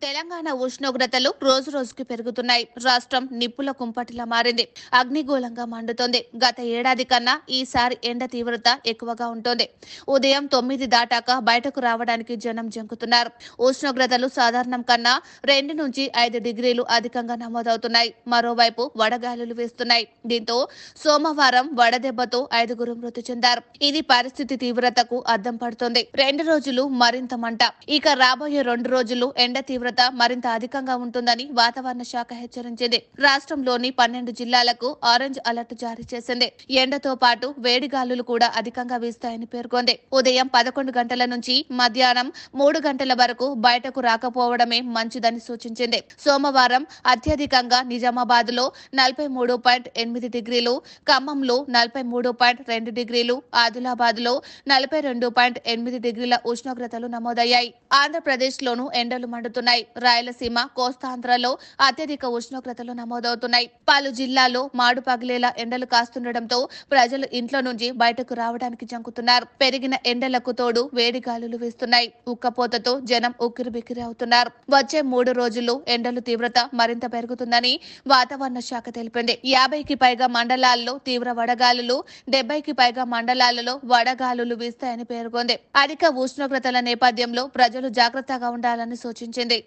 తెలంగాణ ఉష్ణోగ్రతలు రోజు రోజుకి పెరుగుతున్నాయి. రాష్ట్రం నిప్పుల కుంపటిలా మారింది. అగ్నిగోళంగా మండుతోంది. గత ఏడాది కన్నా ఈసారి ఎండ తీవ్రత ఎక్కువగా ఉంటుంది. ఉదయం 9 దాటాక బయటకు రావడానికి జనం జంకుతున్నారు. ఉష్ణోగ్రతలు సాధారణం కన్నా 2 నుంచి 5 డిగ్రీలు అధికంగా నమోదవుతున్నాయి. మరోవైపు వడగాలులు వీస్తున్నాయి. దీంతో సోమవారం వడదెబ్బతో 5గురు మృతి చెందారు. ఇది పరిస్థితి తీవ్రతకు అద్దం పడుతోంది. 2 రోజులు మరింత మంట. ఇక రాబోయే 2 రోజులు ఎండ తీవ్రత మరింత అధికంగా ఉంటుందని వాతావరణ శాఖ హెచ్చరించింది. రాష్ట్రంలోని 12 జిల్లాలకు ఆరెంజ్ అలర్ట్ జారీ చేసింది. ఎండతో పాటు వేడి గాలులు కూడా అధికంగా వీస్తాయని పేర్కొంది. ఉదయం 11 గంటల నుంచి మధ్యాహ్నం 3 గంటల వరకు బయటకు రాకపోవడమే మంచిదని సూచించింది. సోమవారం అత్యధికంగా నిజామాబాద్ లో 43.8 డిగ్రీలు, ఖమ్మంలో 43.2 డిగ్రీలు, ఆదిలాబాద్ లో 42.8 డిగ్రీల ఉష్ణోగ్రతలు నమోదయ్యాయి. ఆంధ్రప్రదేశ్ లోనూ ఎండలు మండుతున్నాయి. రాయలసీమ, కోస్తాంధ్రలో అత్యధిక ఉష్ణోగ్రతలు నమోదవుతున్నాయి. పలు జిల్లాల్లో మాడు పగిలేలా ఎండలు కాస్తుండటంతో ప్రజలు ఇంట్లో నుంచి బయటకు రావడానికి జంకుతున్నారు. పెరిగిన ఎండలకు తోడు వేడి గాలులు వీస్తున్నాయి. ఉక్కపోతతో జనం ఉక్కిరిబిక్కిరి అవుతున్నారు. వచ్చే 3 రోజులు ఎండలు తీవ్రత మరింత పెరుగుతుందని వాతావరణ శాఖ తెలిపింది. 50కి పైగా మండలాల్లో తీవ్ర వడగాలులు, 70కి పైగా మండలాలలో వడగాలులు వీస్తాయని పేర్కొంది. అధిక ఉష్ణోగ్రతల నేపథ్యంలో ప్రజలు జాగ్రత్తగా ఉండాలని సూచించింది.